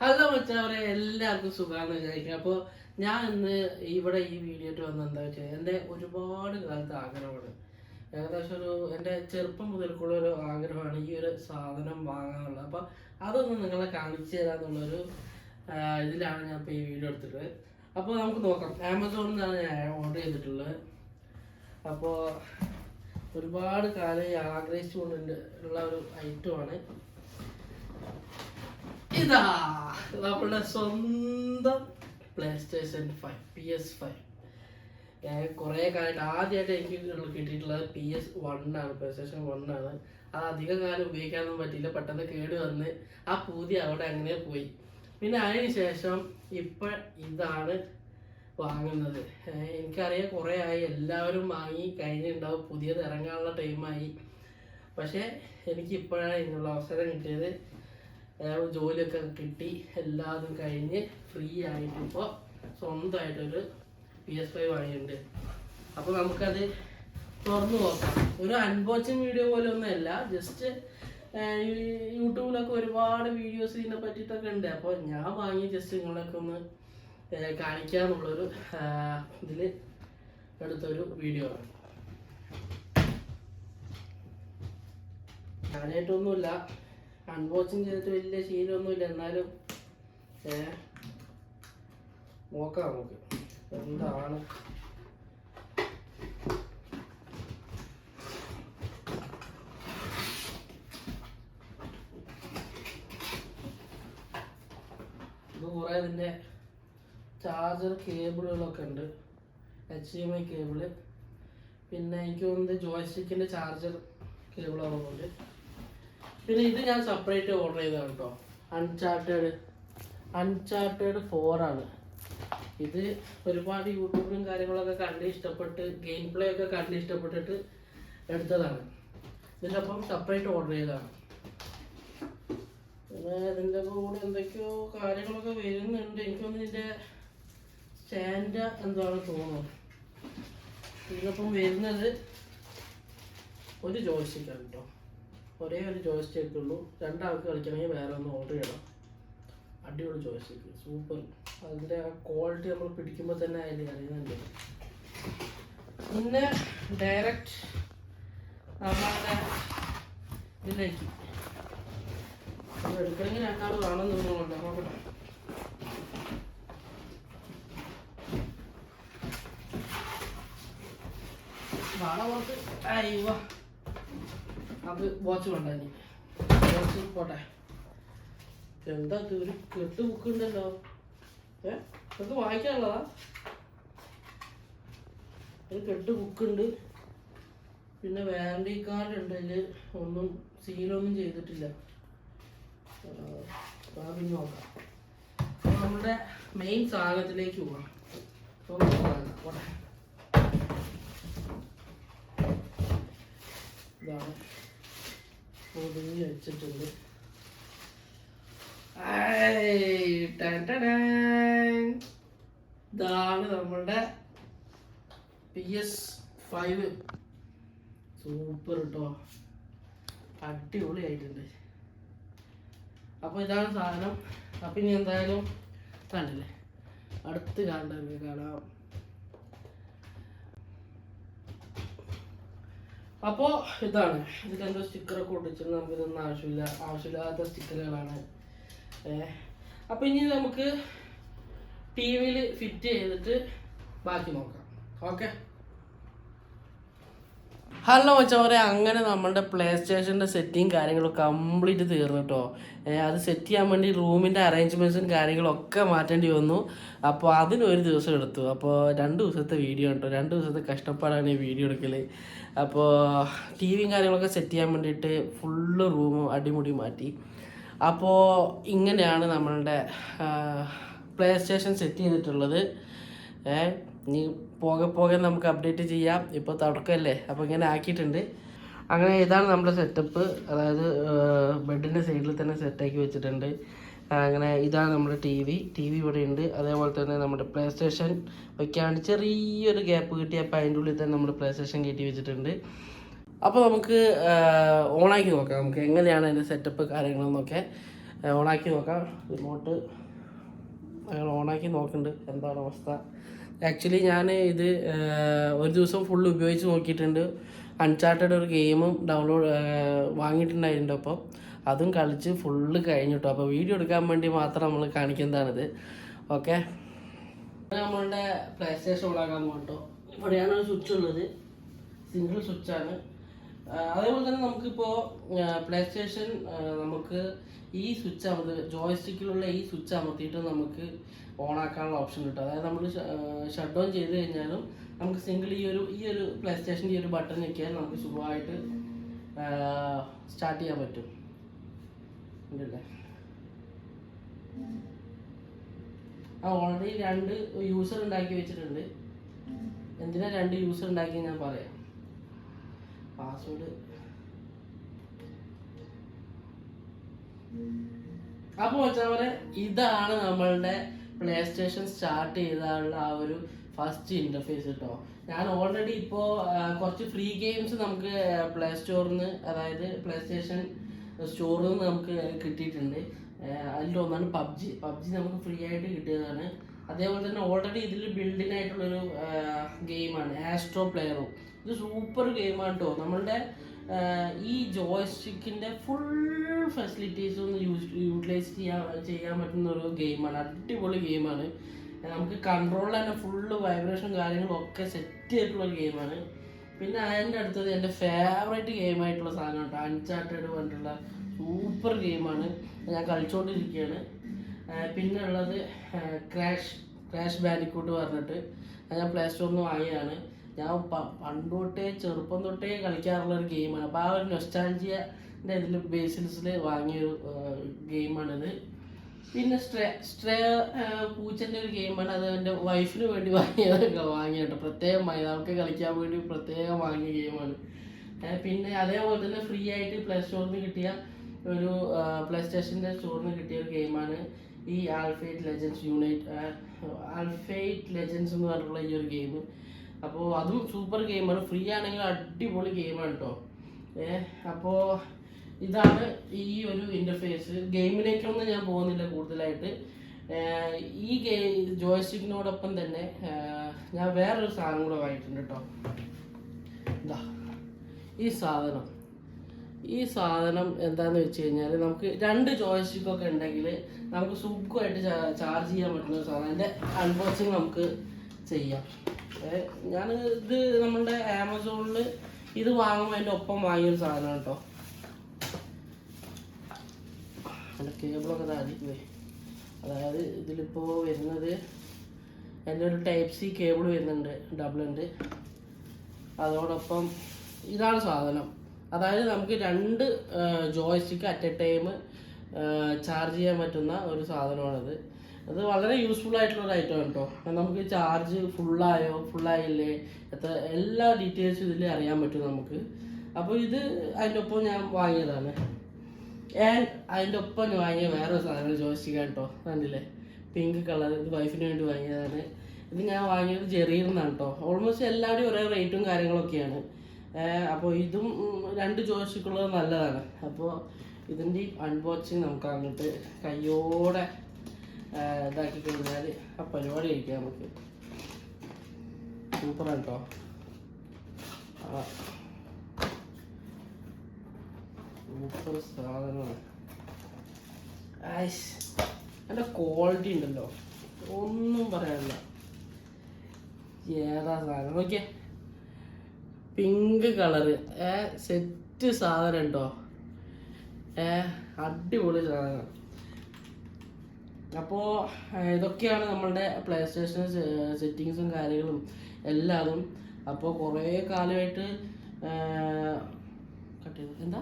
Hello മച്ചാവരെ, എല്ലാവർക്കും സുഖമാണെന്ന് വിചാരിക്കും. അപ്പോൾ ഞാൻ ഇന്ന് ഇവിടെ ഈ വീഡിയോയിട്ട് വന്നത് എന്താ വെച്ചാൽ എൻ്റെ ഒരുപാട് കാലത്തെ ആഗ്രഹമാണ്. ഏകദേശം എൻ്റെ ചെറുപ്പം മുതൽക്കുള്ള ഒരു ആഗ്രഹമാണ് ഈ ഒരു സാധനം വാങ്ങാനുള്ളത്. അപ്പോൾ അതൊന്ന് നിങ്ങളെ കാണിച്ചു തരാമെന്നുള്ളൊരു ഇതിലാണ് ഞാൻ ഇപ്പോൾ ഈ വീഡിയോ എടുത്തിട്ടുള്ളത്. അപ്പോൾ നമുക്ക് നോക്കാം. ആമസോണിൽ നിന്നാണ് ഞാൻ ഓർഡർ ചെയ്തിട്ടുള്ളത്. അപ്പോൾ ഒരുപാട് കാലം ആഗ്രഹിച്ചുകൊണ്ട് ഉള്ള ഒരു ഐറ്റമാണ് ഇതാ, നമ്മുടെ സ്വന്തം PlayStation 5 PS5. കുറേ കാലമായിട്ട് ആദ്യമായിട്ട് എനിക്ക് കിട്ടിയിട്ടുള്ളത് PS1 ആണ്, PlayStation 1 ആണ്. അത് അധിക കാലം ഉപയോഗിക്കാനൊന്നും പറ്റിയില്ല, പെട്ടെന്ന് കേട് വന്ന് ആ പൂതി അവിടെ അങ്ങനെ പോയി. പിന്നെ അതിന് ശേഷം ഇപ്പം ഇതാണ് വാങ്ങുന്നത്. എനിക്കറിയാം കുറേ ആയി, എല്ലാവരും വാങ്ങി കഴിഞ്ഞിട്ടുണ്ടാവും, പുതിയത് ഇറങ്ങാനുള്ള ടൈമായി. പക്ഷേ എനിക്ക് ഇപ്പോഴാണ് ഇതിനുള്ള അവസരം കിട്ടിയത്. ജോലിയൊക്കെ കിട്ടി, എല്ലാതും കഴിഞ്ഞ് ഫ്രീ ആയിട്ട് ഇപ്പോൾ സ്വന്തമായിട്ടൊരു PS5 വാങ്ങിയിട്ടുണ്ട്. അപ്പോൾ നമുക്കത് തുറന്നു നോക്കാം. ഒരു അൺബോക്സിങ് വീഡിയോ പോലെ ഒന്നുമല്ല, ജസ്റ്റ് യൂട്യൂബിലൊക്കെ ഒരുപാട് വീഡിയോസ് ഇതിനെ പറ്റിയിട്ടൊക്കെ ഉണ്ട്. അപ്പോൾ ഞാൻ വാങ്ങി ജസ്റ്റ് നിങ്ങളൊക്കെ ഒന്ന് കാണിക്കാന്നുള്ളൊരു ഇതിൽ എടുത്തൊരു വീഡിയോ ആണ്. ഞാനായിട്ടൊന്നുമില്ല, അൺബോക്സിങ് ചെയ്തിട്ട് വലിയ ശീലമൊന്നുമില്ല, എന്നാലും നോക്കാം നമുക്ക് എന്താണ്. ഇത് കുറേ ഇതിൻ്റെ ചാർജർ കേബിളുകളൊക്കെ ഉണ്ട്, HDMI കേബിള്, പിന്നെ എനിക്ക് തോന്നുന്നത് ജോയ്സ്റ്റിക്കിൻ്റെ ചാർജർ കേബിളാകുന്നുണ്ട്. പിന്നെ ഇത് ഞാൻ സെപ്പറേറ്റ് ഓർഡർ ചെയ്തതാണ് കേട്ടോ. അൺചാർട്ടേഡ് 4 ആണ് ഇത്. ഒരുപാട് യൂട്യൂബിലും കാര്യങ്ങളൊക്കെ കണ്ട് ഇഷ്ടപ്പെട്ട്, ഗെയിം പ്ലേ ഒക്കെ കണ്ട് ഇഷ്ടപ്പെട്ടിട്ട് എടുത്തതാണ്. ഇതിൻ്റെ ഒപ്പം സെപ്പറേറ്റ് ഓർഡർ ചെയ്തതാണ്. പിന്നെ ഇതിൻ്റെ കൂടെ എന്തൊക്കെയോ കാര്യങ്ങളൊക്കെ വരുന്നുണ്ട്. എനിക്കൊന്നും ഇതിൻ്റെ സ്റ്റാൻഡ് എന്താണ് തോന്നുന്നു. ഇതിനൊപ്പം വരുന്നത് ഒരു ജോയ്സ്റ്റിക്കാണ് കേട്ടോ. ഒരേ ഒരു ജോയ്സ്റ്റിക്ക് ഉള്ളൂ. രണ്ടാൾക്ക് കളിക്കണമെങ്കിൽ വേറെ ഒന്ന് ഓർഡർ ചെയ്യണം. അടിപൊളി ജോയ്സ്റ്റിക്ക്, സൂപ്പർ. അതിൻ്റെ ആ ക്വാളിറ്റി നമ്മൾ പിടിക്കുമ്പോൾ തന്നെ അതിൽ അറിയുന്നുണ്ട്. പിന്നെ ഡയറക്റ്റ് നമ്മളുടെ ഇതിലേക്ക് എടുക്കണമെങ്കിൽ രണ്ടാൾ വേണമെന്നുള്ളതുകൊണ്ട് നോക്കട്ടെ. നാളെ പുറത്ത് അയ്യോ അത് വാച്ച് വേണ്ട, ഇനി വാച്ച് പോട്ടെ. എന്താ ഒരു കെട്ട് ബുക്ക് ഉണ്ടല്ലോ, നമുക്ക് വായിക്കാനുള്ളതാ. ഒരു കെട്ട് ബുക്ക് ഉണ്ട്, പിന്നെ വാറണ്ടി കാർഡ് ഉണ്ട്. അതിൽ ഒന്നും സീലൊന്നും ചെയ്തിട്ടില്ല. പിന്നെ നോക്കാം. അപ്പോൾ നമ്മുടെ മെയിൻ സാധനത്തിലേക്ക് പോകാം. പോട്ടെ. ഇതാണ് പൊതിഞ്ഞ് വെച്ചിട്ടുണ്ട്. ഇതാണ് നമ്മളുടെ PS5. സൂപ്പർ കേട്ടോ, അടിപൊളിയായിട്ടുണ്ട്. അപ്പോൾ ഇതാണ് സാധനം. അപ്പം ഇനി എന്തായാലും കണ്ടില്ലേ, അടുത്ത് കാണാം. അപ്പോൾ ഇതാണ്, ഇതിലെന്തോ സ്റ്റിക്കറൊക്കെ ഒട്ടിച്ചിട്ട് നമുക്കിതൊന്നും ആവശ്യമില്ലാത്ത സ്റ്റിക്കറുകളാണ്. അപ്പം ഇനി നമുക്ക് TV-യിൽ ഫിറ്റ് ചെയ്തിട്ട് ബാക്കി നോക്കാം. ഓക്കെ. ഹലോ മച്ചവരെ, അങ്ങനെ നമ്മളുടെ PlayStationൻ്റെ സെറ്റിങ് കാര്യങ്ങളും കംപ്ലീറ്റ് തീർന്നു കേട്ടോ. അത് സെറ്റ് ചെയ്യാൻ വേണ്ടി റൂമിൻ്റെ അറേഞ്ച്മെൻറ്റ്സും കാര്യങ്ങളൊക്കെ മാറ്റേണ്ടി വന്നു. അപ്പോൾ അതിനൊരു ദിവസം എടുത്തു. അപ്പോൾ 2 ദിവസത്തെ വീഡിയോ ഉണ്ടോ, 2 ദിവസത്തെ കഷ്ടപ്പാടാണ് ഈ വീഡിയോ എടുക്കൽ. അപ്പോൾ TVയും കാര്യങ്ങളൊക്കെ സെറ്റ് ചെയ്യാൻ വേണ്ടിയിട്ട് ഫുള്ള് റൂമും അടിമുടി മാറ്റി. അപ്പോൾ ഇങ്ങനെയാണ് നമ്മളുടെ PlayStation സെറ്റ് ചെയ്തിട്ടുള്ളത്. ഇനി പോകെ നമുക്ക് അപ്ഡേറ്റ് ചെയ്യാം. ഇപ്പോൾ തുടക്കമല്ലേ, അപ്പോൾ ഇങ്ങനെ ആക്കിയിട്ടുണ്ട്. അങ്ങനെ ഇതാണ് നമ്മുടെ സെറ്റപ്പ്. അതായത് ബെഡിൻ്റെ സൈഡിൽ തന്നെ സെറ്റാക്കി വെച്ചിട്ടുണ്ട്. അങ്ങനെ ഇതാണ് നമ്മുടെ ടി വി ഇവിടെ ഉണ്ട്. അതേപോലെ തന്നെ നമ്മുടെ PlayStation വയ്ക്കാൻ ചെറിയൊരു ഗ്യാപ്പ് കിട്ടി. അപ്പോൾ അതിൻ്റെ ഉള്ളിൽ തന്നെ നമ്മുടെ PlayStation കയറ്റി വെച്ചിട്ടുണ്ട്. അപ്പോൾ നമുക്ക് ഓണാക്കി നോക്കാം, നമുക്ക് എങ്ങനെയാണ് അതിൻ്റെ സെറ്റപ്പ് കാര്യങ്ങളെന്നൊക്കെ. ഓണാക്കി നോക്കാം. റിമോട്ട് അയാൾ ഓണാക്കി നോക്കുന്നുണ്ട് എന്താണ് അവസ്ഥ. ആക്ച്വലി ഞാൻ ഇത് ഒരു ദിവസം ഫുള്ള് ഉപയോഗിച്ച് നോക്കിയിട്ടുണ്ട്. അൺചാർട്ടഡ് ഒരു ഗെയിമും വാങ്ങിയിട്ടുണ്ടായിട്ടുണ്ട്. അപ്പോൾ അതും കളിച്ച് ഫുള്ള് കഴിഞ്ഞിട്ടോ. അപ്പോൾ വീഡിയോ എടുക്കാൻ വേണ്ടി മാത്രം നമ്മൾ കാണിക്കുന്നതാണിത്. ഓക്കെ, നമ്മളുടെ പ്ലേ സ്റ്റേഷൻ ഓണാക്കാൻ പോകട്ടോ. ഇവിടെയാണ് ഒരു സ്വിച്ച് ഉള്ളത്, സിംഗിൾ സ്വിച്ചാണ്. അതേപോലെ തന്നെ നമുക്കിപ്പോൾ പ്ലേ സ്റ്റേഷൻ നമുക്ക് ഈ സ്വിച്ച് ജോയ്സ്റ്റിക്കിലുള്ള ഈ സ്വിച്ച് അമർത്തിയിട്ട് നമുക്ക് ഓണാക്കാനുള്ള ഓപ്ഷൻ കിട്ടും. അതായത് നമ്മൾ ഷട്ട് ഡൗൺ ചെയ്ത് കഴിഞ്ഞാലും നമുക്ക് സിംഗിൾ ഈ ഒരു പ്ലേ സ്റ്റേഷൻ്റെ ഈ ഒരു ബട്ടൺ ഞെക്കിയാൽ നമുക്ക് സുഖമായിട്ട് സ്റ്റാർട്ട് ചെയ്യാൻ പറ്റും. ഉണ്ടല്ലേ, ഓൾറെഡി 2 യൂസർ ഉണ്ടാക്കി വെച്ചിട്ടുണ്ട്. എന്തിനാ 2 യൂസർ ഉണ്ടാക്കി ഞാൻ പറയാം. പാസ്വേഡ് അപ്പോൾ വെച്ചാൽ ഇതാണ് നമ്മളുടെ പ്ലേ സ്റ്റേഷൻ സ്റ്റാർട്ട് ചെയ്താലുള്ള ആ ഒരു ഫസ്റ്റ് ഇൻ്റർഫേസ് കേട്ടോ. ഞാൻ ഓൾറെഡി ഇപ്പോൾ കുറച്ച് ഫ്രീ ഗെയിംസ് നമുക്ക് പ്ലേ സ്റ്റോറിൽ നിന്ന്, അതായത് പ്ലേ സ്റ്റേഷൻ സ്റ്റോറിൽ നിന്ന് നമുക്ക് കിട്ടിയിട്ടുണ്ട്. അതിലൊന്നാണ് പബ്ജി നമുക്ക് ഫ്രീ ആയിട്ട് കിട്ടിയതാണ്. അതേപോലെ തന്നെ ഓൾറെഡി ഇതിൽ ബിൽഡിനായിട്ടുള്ളൊരു ഗെയിമാണ് ആസ്ട്രോ പ്ലെയറും. ഇത് സൂപ്പർ ഗെയിമാണ് കേട്ടോ. നമ്മളുടെ ഈ ജോയ്സ്റ്റിക്കിൻ്റെ ഫുൾ ഫെസിലിറ്റീസും യൂട്ടിലൈസ് ചെയ്യാൻ പറ്റുന്ന ഒരു ഗെയിമാണ്. അടിപൊളി ഗെയിമാണ്. നമുക്ക് കൺട്രോളിൽ തന്നെ ഫുള്ള് വൈബ്രേഷൻ കാര്യങ്ങളും ഒക്കെ സെറ്റ് ചെയ്തിട്ടുള്ളൊരു ഗെയിമാണ്. പിന്നെ അതിൻ്റെ അടുത്തത് എൻ്റെ ഫേവറേറ്റ് ഗെയിമായിട്ടുള്ള സാധനം കേട്ടോ, അൺചാർട്ടഡ് പറഞ്ഞിട്ടുള്ള സൂപ്പർ ഗെയിമാണ്. ഞാൻ കളിച്ചുകൊണ്ടിരിക്കുകയാണ്. പിന്നെ ഉള്ളത് ക്രാഷ് ബാൻഡിക്കൂട്ട് പറഞ്ഞിട്ട് ഞാൻ പ്ലേ സ്റ്റോറിൽ നിന്ന് വാങ്ങിയതാണ്. ഞാൻ പണ്ട് തൊട്ടേ ചെറുപ്പം തൊട്ടേ കളിക്കാറുള്ള ഒരു ഗെയിമാണ്. അപ്പോൾ ആ ഒരു നൊസ്റ്റാൾജിയൻ്റെ ഇതിൽ ബേസിൽസിൽ വാങ്ങിയൊരു ഗെയിമാണിത്. പിന്നെ പൂച്ചൻ്റെ ഒരു ഗെയിമാണ്. അത് എൻ്റെ വൈഫിന് വേണ്ടി വാങ്ങിയ പ്രത്യേകമായി അവർക്ക് കളിക്കാൻ വേണ്ടി പ്രത്യേകം വാങ്ങിയ ഗെയിമാണ്. പിന്നെ അതേപോലെ തന്നെ ഫ്രീ ആയിട്ട് പ്ലേ സ്റ്റോറിൽ നിന്ന് കിട്ടിയ ഒരു പ്ലേ സ്റ്റേഷൻ്റെ സ്റ്റോറിൽ നിന്ന് കിട്ടിയ ഒരു ഗെയിമാണ് ഈ ആൽഫൈറ്റ് ലെജൻസ് എന്ന് പറഞ്ഞിട്ടുള്ള ഈ ഒരു ഗെയിം. അപ്പോൾ അതും സൂപ്പർ ഗെയിമാണ്. ഫ്രീ ആണെങ്കിൽ അടിപൊളി ഗെയിമാണ് കേട്ടോ. അപ്പോൾ ഇതാണ് ഈ ഒരു ഇൻ്റർഫേസ്. ഗെയിമിലേക്കൊന്നും ഞാൻ പോകുന്നില്ല കൂടുതലായിട്ട്. ഈ ജോയ്സ്റ്റിക്കിനോടൊപ്പം തന്നെ ഞാൻ വേറൊരു സാധനം കൂടെ വാങ്ങിയിട്ടുണ്ട് കേട്ടോ. ഇതാ ഈ സാധനം എന്താണെന്ന് വെച്ച് കഴിഞ്ഞാൽ നമുക്ക് 2 ജോയ്സ്റ്റിക്കൊക്കെ ഉണ്ടെങ്കിൽ നമുക്ക് സുഖമായിട്ട് ചാർജ് ചെയ്യാൻ പറ്റുന്ന ഒരു സാധനം. അതിൻ്റെ അൺബോക്സിങ് നമുക്ക് ചെയ്യാം. ഇത് നമ്മളുടെ ആമസോണിൽ ഇത് വാങ്ങുമ്പോൾ അതിൻ്റെ ഒപ്പം വാങ്ങിയൊരു സാധനമാണ് കേട്ടോ. അതിൻ്റെ കേബിളൊക്കെ താഴേക്ക്. അതായത് ഇതിലിപ്പോൾ വരുന്നത് എൻ്റെ ഒരു ടൈപ്പ് സി കേബിൾ വരുന്നുണ്ട്, ഡബിൾ ഉണ്ട്. അതോടൊപ്പം ഇതാണ് സാധനം. അതായത് നമുക്ക് 2 joystick at A time charge ചെയ്യാൻ പറ്റുന്ന ഒരു സാധനമാണിത്. അത് വളരെ യൂസ്ഫുൾ ആയിട്ടുള്ള ഒരു ഐറ്റം കേട്ടോ. നമുക്ക് ചാർജ് ഫുള്ളായില്ലേ എല്ലാ ഡീറ്റെയിൽസും ഇതിൽ അറിയാൻ പറ്റും നമുക്ക്. അപ്പോൾ ഇത് അതിൻ്റെ ഒപ്പം ഞാൻ വാങ്ങിയതാണ്. അതിൻ്റെ ഒപ്പം ഞാൻ വാങ്ങിയ വേറൊരു സാധനം ജോയ്സ്റ്റിക്കാണ് കേട്ടോ. കണ്ടില്ലേ, പിങ്ക് കളർ. ഇത് വൈഫിന് വേണ്ടി വാങ്ങിയതാണ്. ഇത് ഞാൻ വാങ്ങിയത് ജെറിയിൽ നിന്നാണ് കേട്ടോ. ഓൾമോസ്റ്റ് എല്ലാവരുടെയും ഒരേ റേറ്റും കാര്യങ്ങളൊക്കെയാണ്. അപ്പോൾ ഇതും 2 ജോയ്സ്റ്റിക്കുള്ളത് നല്ലതാണ്. അപ്പോൾ ഇതിൻ്റെ അൺബോക്സിങ് നമുക്ക് അങ്ങോട്ട് കയ്യോടെ ഇതാക്കി കഴിഞ്ഞാൽ ആ പരിപാടി കഴിക്കാം നമുക്ക്. സൂപ്പറാണ് കേട്ടോ. സൂപ്പർ സാധനമാണ്. അതിൻ്റെ ക്വാളിറ്റി ഉണ്ടല്ലോ, ഒന്നും പറയാനില്ല. ഏതാ സാധനം നോക്കിയേ, പിങ്ക് കളറ്. സെറ്റ് സാധനം ഉണ്ടോ. അടിപൊളി സാധനം. അപ്പോൾ ഇതൊക്കെയാണ് നമ്മളുടെ പ്ലേ സ്റ്റേഷൻ സെറ്റിങ്സും കാര്യങ്ങളും എല്ലാതും. അപ്പോൾ കുറേ കാലമായിട്ട് എന്താ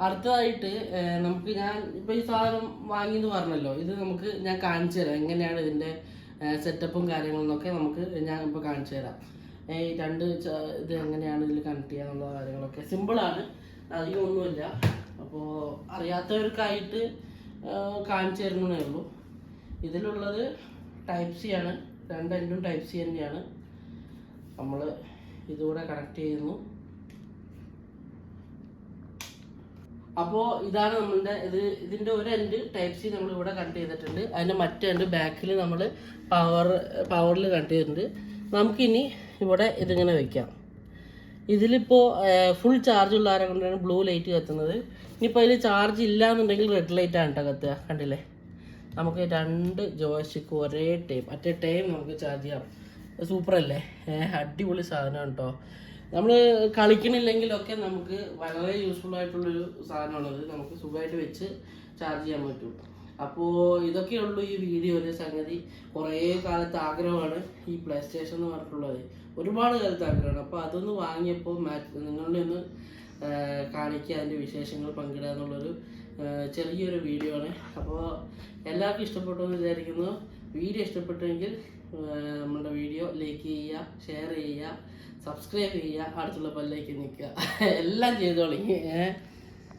അടുത്തതായിട്ട് നമുക്ക് ഞാൻ ഇപ്പോൾ ഈ സാധനം വാങ്ങിയെന്ന് പറഞ്ഞല്ലോ. ഇത് നമുക്ക് ഞാൻ കാണിച്ചു തരാം എങ്ങനെയാണ് ഇതിൻ്റെ സെറ്റപ്പും കാര്യങ്ങളെന്നൊക്കെ നമുക്ക് ഞാൻ ഇപ്പോൾ കാണിച്ചു തരാം. ഈ 2 ഇത് എങ്ങനെയാണ് ഇതിൽ കണക്ട് ചെയ്യുക എന്നുള്ള കാര്യങ്ങളൊക്കെ സിമ്പിളാണ്, അധികം ഒന്നുമില്ല. അപ്പോൾ അറിയാത്തവർക്കായിട്ട് കാണിച്ചു തരുന്നതേ ഉള്ളൂ. ഇതിലുള്ളത് ടൈപ്പ് സി ആണ്, 2 എൻഡും ടൈപ്പ് സി തന്നെയാണ്. നമ്മൾ ഇതുകൂടെ കണക്ട് ചെയ്യുന്നു. അപ്പോൾ ഇതാണ് നമ്മളുടെ ഇതിൻ്റെ ഒരു എൻഡ് ടൈപ്പ് സി നമ്മൾ ഇവിടെ കട്ട് ചെയ്തിട്ടുണ്ട്. അതിൻ്റെ മറ്റേ എൻഡ് ബാക്കിൽ നമ്മൾ പവറിൽ കട്ട് ചെയ്തിട്ടുണ്ട്. നമുക്കിനി ഇവിടെ ഇതിങ്ങനെ വെക്കാം. ഇതിലിപ്പോൾ ഫുൾ ചാർജ് ഉള്ള ആരെ കൊണ്ടാണ് ബ്ലൂ ലൈറ്റ് കത്തുന്നത്. ഇനിയിപ്പോൾ അതിൽ ചാർജ് ഇല്ല എന്നുണ്ടെങ്കിൽ റെഡ് ലൈറ്റാണ് കേട്ടോ കത്തുക. കണ്ടില്ലേ, നമുക്ക് 2 ജോയ്സ്റ്റിക്ക് ഒരേ ടൈം അറ്റ് എ ടൈം നമുക്ക് ചാർജ് ചെയ്യാം. സൂപ്പറല്ലേ, അടിപൊളി സാധനമാണ് കേട്ടോ. നമ്മൾ കളിക്കണില്ലെങ്കിലൊക്കെ നമുക്ക് വളരെ യൂസ്ഫുൾ ആയിട്ടുള്ളൊരു സാധനമാണത്. നമുക്ക് സുഖമായിട്ട് വെച്ച് ചാർജ് ചെയ്യാൻ പറ്റും. അപ്പോൾ ഇതൊക്കെയുള്ളൂ ഈ വീഡിയോയിലെ സംഗതി. കുറേ കാലത്ത് ആഗ്രഹമാണ് ഈ പ്ലേ സ്റ്റേഷൻ എന്ന് പറഞ്ഞിട്ടുള്ളത്, ഒരുപാട് കാലത്ത് ആഗ്രഹമാണ്. അപ്പോൾ അതൊന്ന് വാങ്ങിയപ്പോൾ നിങ്ങളുടെ ഒന്ന് കാണിക്കുക, അതിൻ്റെ വിശേഷങ്ങൾ പങ്കിടുക എന്നുള്ളൊരു ചെറിയൊരു വീഡിയോ ആണ്. അപ്പോൾ എല്ലാവർക്കും ഇഷ്ടപ്പെട്ടു എന്ന് വിചാരിക്കുന്നു. വീഡിയോ ഇഷ്ടപ്പെട്ടെങ്കിൽ നമ്മുടെ വീഡിയോ ലൈക്ക് ചെയ്യുക, ഷെയർ ചെയ്യുക, സബ്സ്ക്രൈബ് ചെയ്യുക, അടുത്തുള്ള ബെല്ലൈക്കൻ നിൽക്കുക, എല്ലാം ചെയ്തോളി.